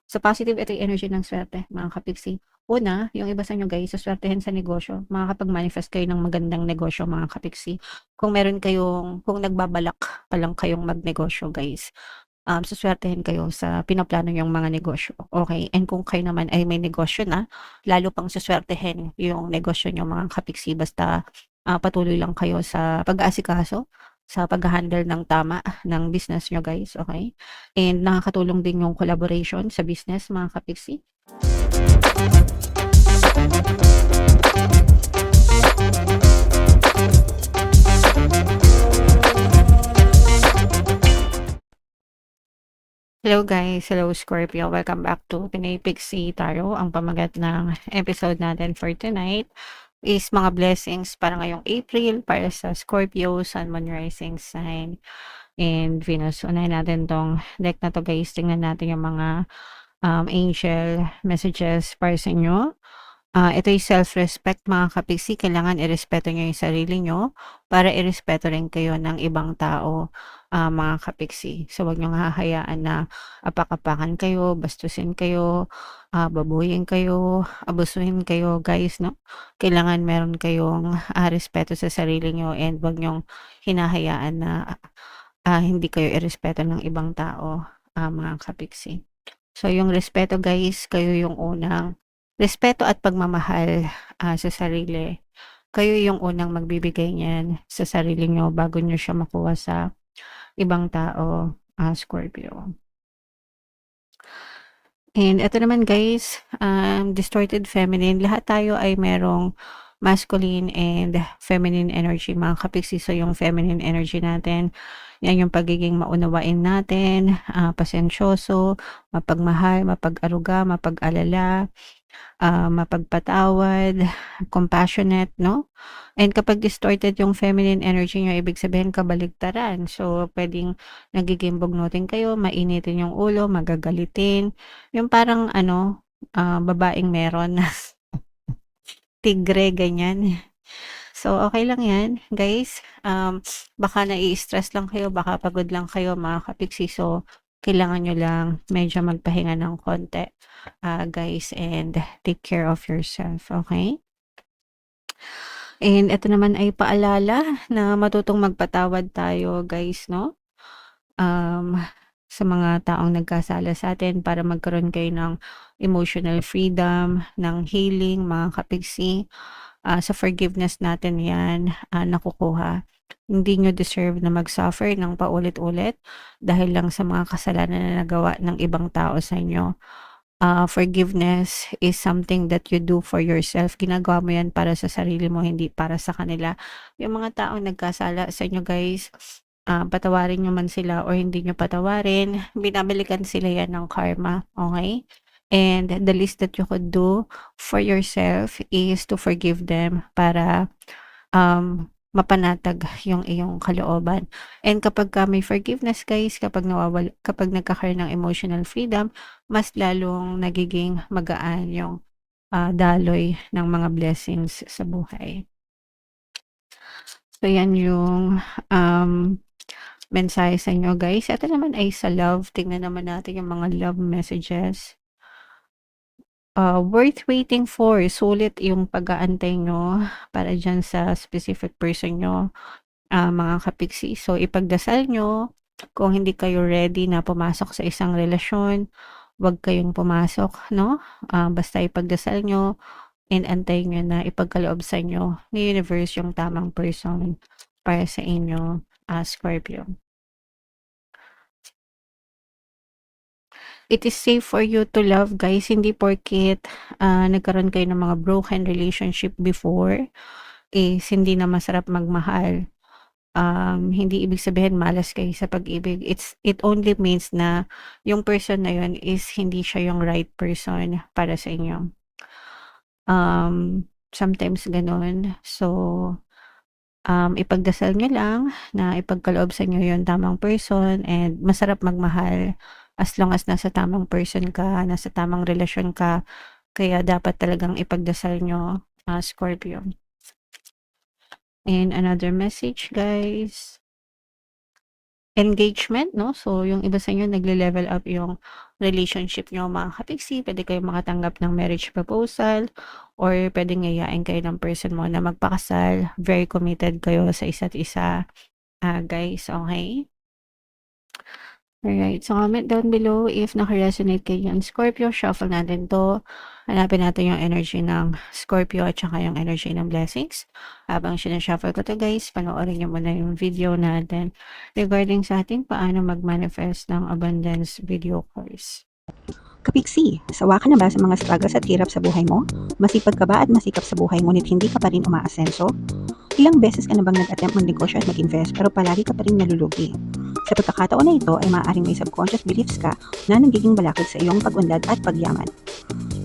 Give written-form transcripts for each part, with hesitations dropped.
So, positive ito yung energy ng swerte, mga kapiksi. Una, yung iba sa inyo guys, suswertehin sa negosyo. Makakapag-manifest kayo ng magandang negosyo, mga kapiksi. Kung nagbabalak pa lang kayong magnegosyo guys, suswertehin kayo sa pinaplano yung mga negosyo. Okay? And kung kayo naman ay may negosyo na, lalo pang suswertehin yung negosyo nyo, mga kapiksi. Basta patuloy lang kayo sa pag-aasikaso, sa pag-handle ng tama ng business nyo guys. Okay? And nakakatulong din yung collaboration sa business, mga kapiksi. Hello guys, hello Scorpio. Welcome back to Pinay Pixie Tarot. Ang pamagat ng episode natin for tonight is mga blessings para ngayong April para sa Scorpio, Sun, Moon, Rising sign, and Venus. Unahin natin tong deck na to guys. Tingnan natin yung mga angel messages para sa inyo. Ito'y self-respect, mga kapiksi. Kailangan irespeto nyo yung sarili nyo para irespeto rin kayo ng ibang tao, mga kapiksi. So, wag nyo hahayaan na apak-apakan kayo, bastusin kayo, babuyin kayo, abusuhin kayo, guys, no? Kailangan meron kayong respeto sa sarili nyo and wag nyong hinahayaan na hindi kayo irespeto ng ibang tao, mga kapiksi. So, yung respeto guys, kayo yung unang respeto at pagmamahal sa sarili. Kayo yung unang magbibigay niyan sa sarili nyo bago nyo siya makuha sa ibang tao, Scorpio. And ito naman guys, distorted feminine. Lahat tayo ay merong masculine and feminine energy, mga kapiksi. So yung feminine energy natin, yan yung pagiging maunawain natin, pasensyoso, mapagmahal, mapag-aruga, mapag-alala, mapagpatawad, compassionate, no? And kapag distorted yung feminine energy nyo, ibig sabihin kabaligtaran. So, pwedeng nagiging bugnutin kayo, mainitin yung ulo, magagalitin. Yung parang babaeng meron na tigre, ganyan. So, okay lang yan, guys. Baka nai-stress lang kayo, baka pagod lang kayo, mga kapiksi. So, kailangan nyo lang medyo magpahinga ng konti, guys, and take care of yourself, okay? And ito naman ay paalala na matutong magpatawad tayo, guys, no? Um, sa mga taong nagkasala sa atin para magkaroon kayo ng emotional freedom, ng healing, mga kapiksi. Sa forgiveness natin yan nakukuha. Hindi nyo deserve na mag-suffer ng paulit-ulit dahil lang sa mga kasalanan na nagawa ng ibang tao sa inyo. Forgiveness is something that you do for yourself. Ginagawa mo yan para sa sarili mo, hindi para sa kanila. Yung mga taong nagkasala sa inyo guys, patawarin nyo man sila or hindi nyo patawarin, binabalikan sila yan ng karma, okay? And the least that you could do for yourself is to forgive them para mapanatag yung iyong kalooban. And kapag may forgiveness guys, kapag nagkakaroon ng emotional freedom, mas lalong nagiging magaan yung daloy ng mga blessings sa buhay. So yan yung mensahe sa inyo guys. Ito naman ay sa love. Tingnan naman natin yung mga love messages. Worth waiting for. Sulit yung pag-aantay nyo para dyan sa specific person nyo, mga kapiksi. So, ipagdasal nyo. Kung hindi kayo ready na pumasok sa isang relasyon, wag kayong pumasok, no? Basta ipagdasal nyo and antayin nyo na ipagkaloob sa inyo ni universe yung tamang person para sa inyo, Scorpio. It is safe for you to love, guys. Hindi porket nagkaroon kayo ng mga broken relationship before, is hindi na masarap magmahal. Hindi ibig sabihin malas kayo sa pag-ibig. It only means na yung person na yun is hindi siya yung right person para sa inyo. Sometimes ganun. So, ipagdasal nyo lang na ipagkaloob sa inyo yung tamang person and masarap magmahal as long as nasa tamang person ka, nasa tamang relasyon ka. Kaya dapat talagang ipagdasal nyo, Scorpio. And another message, guys. engagement, no? So, yung iba sa inyo nagle-level up yung relationship niyo mga kapiksi. Puwede kayong makatanggap ng marriage proposal or puwedeng yayain kayo ng person mo na magpakasal. Very committed kayo sa isa't isa, guys, okey? Alright, so comment down below if naka-resonate kayo ng Scorpio. Shuffle natin 'to. Hanapin natin yung energy ng Scorpio at saka yung energy ng blessings. Habang sina-shuffle ko 'to guys, panoorin niyo muna yung video natin regarding sa ating paano mag-manifest ng abundance video course. Kapiksi, sawa ka na ba sa mga struggles at hirap sa buhay mo? Masipag ka ba at masikap sa buhay ngunit hindi ka pa rin umaasenso? Ilang beses ka na bang nag-attempt magnegosyo at mag-invest pero palagi ka pa rin nalulugi? Sa pagkakataon na ito ay maaaring may subconscious beliefs ka na nagiging balakid sa iyong pag-unlad at pagyaman.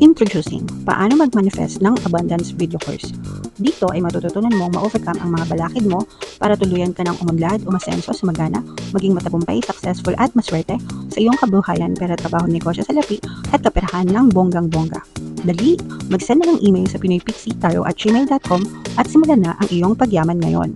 Introducing, paano mag-manifest ng abundance video course. Dito ay matututunan mong ma-overcome ang mga balakid mo para tuluyan ka ng umunlad, umasenso, sumagana, maging matagumpay, successful at maswerte sa iyong kabuhayan, pera, trabaho, negosyo sa lapi at kaperahan ng bonggang-bongga. Dali, mag-send na ng email sa pinoypixitaro@gmail.com at simulan na ang iyong pagyaman ngayon.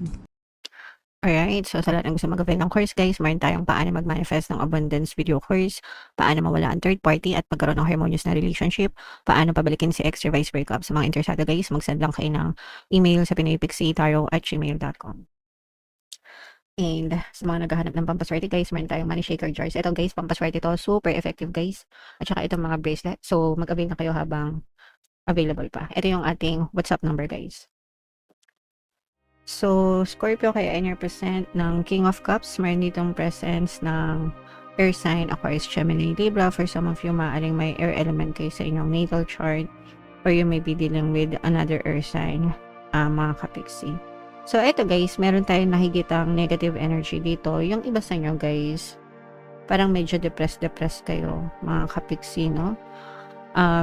Alright, so sa lahat ng gusto mag-avail ng course guys, meron tayong paano mag-manifest ng abundance video course, paano mawala ang third party at magkaroon ng harmonious na relationship, paano pabalikin si ex or vice breakup. Sa mga interesado guys, mag-send lang kayo ng email sa pinoypixitaro@gmail.com. And sa mga naghahanap ng pampaswerte guys, meron tayong money shaker jars. Ito guys, pampaswerte to, super effective guys. At saka itong mga bracelet. So mag-avail na kayo habang available pa. Ito yung ating WhatsApp number guys. So, Scorpio, kaya in your present ng King of Cups, meron ditong presence ng air sign, Aquarius, Gemini, Libra. For some of you, maaaring may air element kayo sa inyong natal chart or you may be dealing with another air sign, mga kapiksi. So, eto guys, meron tayong nakikitang negative energy dito. Yung iba sa inyo guys, parang medyo depressed kayo, mga kapiksi, no?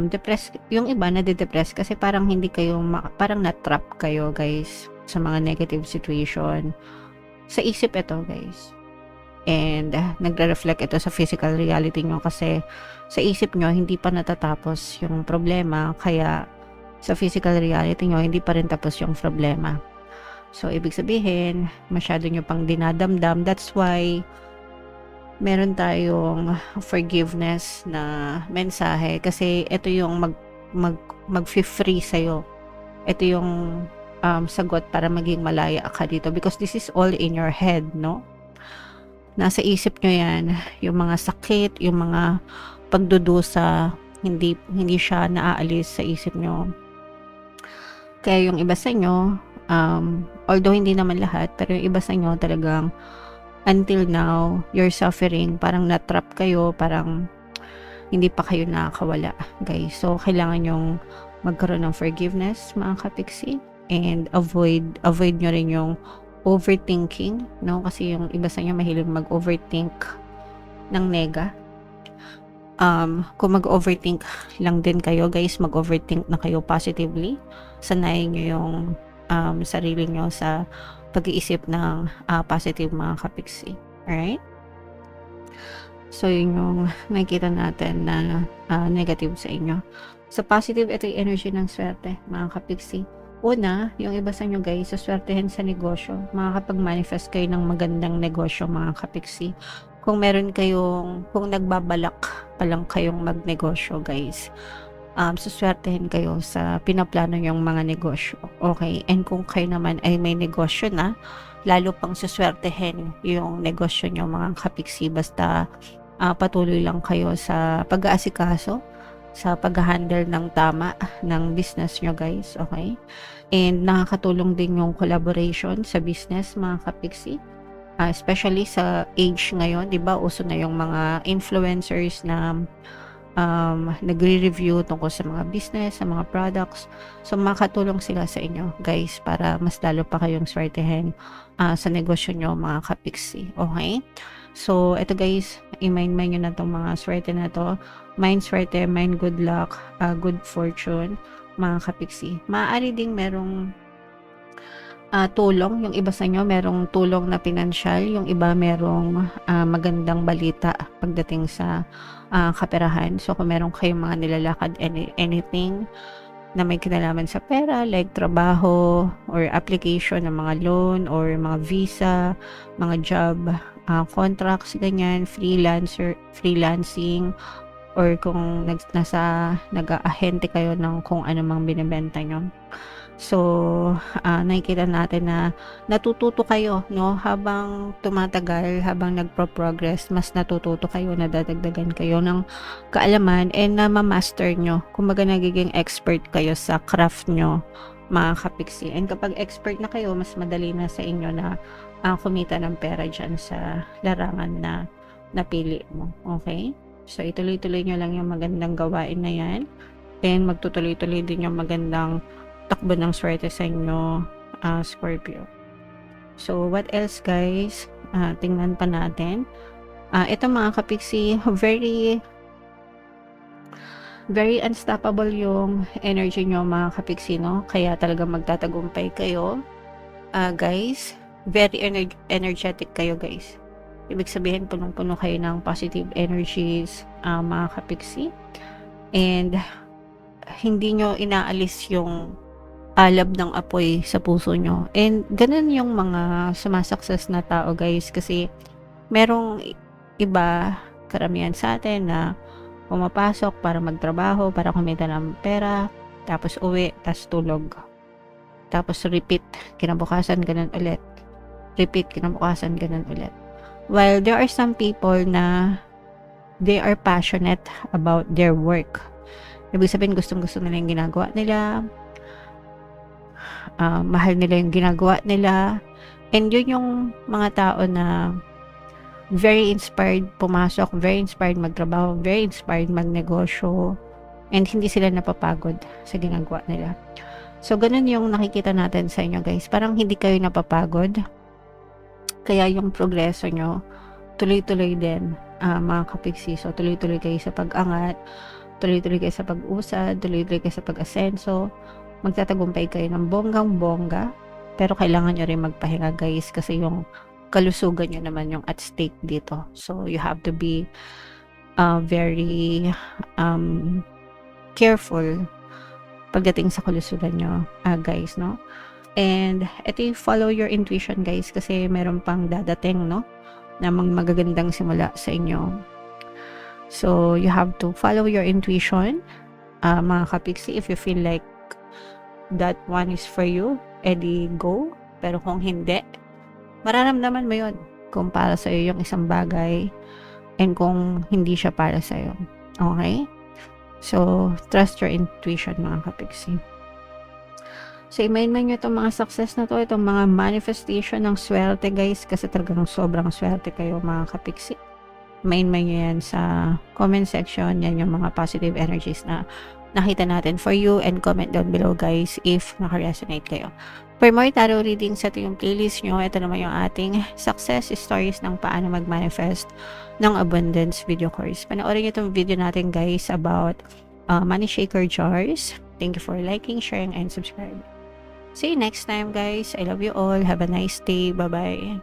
Depressed, yung iba nade-depress kasi parang hindi kayo, parang na-trap kayo guys sa mga negative situation. Sa isip ito guys. And nagre-reflect ito sa physical reality nyo kasi sa isip nyo hindi pa natatapos yung problema, kaya sa physical reality nyo hindi pa rin tapos yung problema. So ibig sabihin, masyado nyo pang dinadamdam. That's why meron tayong forgiveness na mensahe kasi ito yung mag-free sa'yo. Ito yung sagot para maging malaya ka dito because this is all in your head, no? Nasa isip nyo yan, yung mga sakit, yung mga pagdudusa, hindi siya naaalis sa isip nyo. Kaya yung iba sa inyo, although hindi naman lahat, pero yung iba sa inyo talagang until now, you're suffering, parang na-trap kayo, parang hindi pa kayo nakakawala, guys. So, kailangan yung magkaroon ng forgiveness, mga kapiksi, and avoid nyo rin yung overthinking, no? Kasi yung iba sa inyo mahilig mag-overthink ng nega. Kung mag-overthink lang din kayo, guys, mag-overthink na kayo positively. Sanayin nyo yung sarili nyo sa pag-iisip ng positive, mga kapiksi. Alright? So, yun yung nakikita natin na negative sa inyo. So, positive, ito yung energy ng swerte, mga kapiksi. Una, yung iba sa inyo guys, suswertehin sa negosyo. Makakapag-manifest kayo ng magandang negosyo, mga kapiksi. Kung meron kayong, kung nagbabalak pa lang kayong magnegosyo guys, suswertehin kayo sa pinaplano yung mga negosyo. Okay? And kung kayo naman ay may negosyo na, lalo pang suswertehin yung negosyo nyo, mga kapiksi. Basta patuloy lang kayo sa pag-aasikaso, sa pag-handle ng tama ng business nyo guys, okay? And nakakatulong din yung collaboration sa business, mga kapiksi. Especially sa age ngayon, di ba? Uso na yung mga influencers na nagre-review tungkol sa mga business, sa mga products. So, makatulong sila sa inyo, guys, para mas lalo pa kayong swertehin sa negosyo nyo, mga kapiksi. Okay? So, ito guys, i-mind nyo na itong mga swerte na to. Mind swerte, mind good luck, good fortune, mga kapiksi. Maaari ding merong tulong, yung iba sa inyo merong tulong na pinansyal, yung iba merong magandang balita pagdating sa kaperahan. So kung meron kayong mga nilalakad anything, na may kinalaman sa pera like trabaho or application ng mga loan or mga visa, mga job, contracts, ganyan, freelancing, or kung nag-aahente kayo ng kung ano mang binibenta nyo. So, nakikita natin na natututo kayo, no? Habang tumatagal, habang nagpo-progress, mas natututo kayo, nadadagdagan kayo ng kaalaman and na ma-master nyo. Kumbaga, nagiging expert kayo sa craft nyo, mga kapiksi. And kapag expert na kayo, mas madali na sa inyo na kumita ng pera dyan sa larangan na napili mo. Okay? So, ituloy-tuloy nyo lang yung magandang gawain na yan. And magtutuloy-tuloy din yung magandang takbo ng swerte sa inyo, Scorpio. So, what else, guys? Tingnan pa natin. Ito mga kapiksi, very unstoppable yung energy nyo, mga kapiksi, no? Kaya talagang magtatagumpay kayo. Guys, very energetic kayo, guys. Ibig sabihin, punong-puno kayo ng positive energies, mga kapiksi. And hindi nyo inaalis yung alab ng apoy sa puso nyo. And ganun yung mga sumasukses na tao, guys, kasi merong iba, karamihan sa atin na pumapasok para magtrabaho, para kumita ng pera, tapos uwi, tapos tulog. Tapos repeat, kinabukasan ganun ulit. Repeat, kinabukasan ganun ulit. While there are some people na they are passionate about their work. Ibig sabihin, gustong-gusto nila yung ginagawa nila, mahal nila yung ginagawa nila, and yun yung mga tao na very inspired pumasok, very inspired magtrabaho, very inspired magnegosyo, and hindi sila napapagod sa ginagawa nila. So, ganun yung nakikita natin sa inyo, guys. Parang hindi kayo napapagod, kaya yung progreso nyo tuloy-tuloy din, mga kapiksi. So, tuloy-tuloy kayo sa pag-angat, tuloy-tuloy kayo sa pag-usad, tuloy-tuloy kayo sa pag-asenso. Magtatagumpay kayo ng bonggang-bongga, pero kailangan nyo rin magpahinga, guys, kasi yung kalusugan nyo naman yung at stake dito. So, you have to be very careful pagdating sa kalusugan nyo, guys, no? And ito yung follow your intuition, guys, kasi meron pang dadating, no, na magagandang simula sa inyo. So, you have to follow your intuition, mga kapiksi. If you feel like that one is for you, edi go. Pero kung hindi, mararamdaman mo yun kung para sa'yo yung isang bagay and kung hindi siya para sa'yo. Okay? So, trust your intuition, mga kapiksi. So, i-main-main nyo itong mga success na to, itong mga manifestation ng swerte, guys, kasi talagang sobrang swerte kayo, mga kapiksi. Main-main nyo yan sa comment section. Yan yung mga positive energies na nakita natin for you, and comment down below, guys, if naka-resonate kayo. For more tarot readings, ito yung playlist nyo. Ito naman yung ating success stories ng paano mag-manifest ng abundance video course. Panoorin nyo itong video natin, guys, about money shaker jars. Thank you for liking, sharing, and subscribing. See you next time, guys. I love you all. Have a nice day. Bye-bye.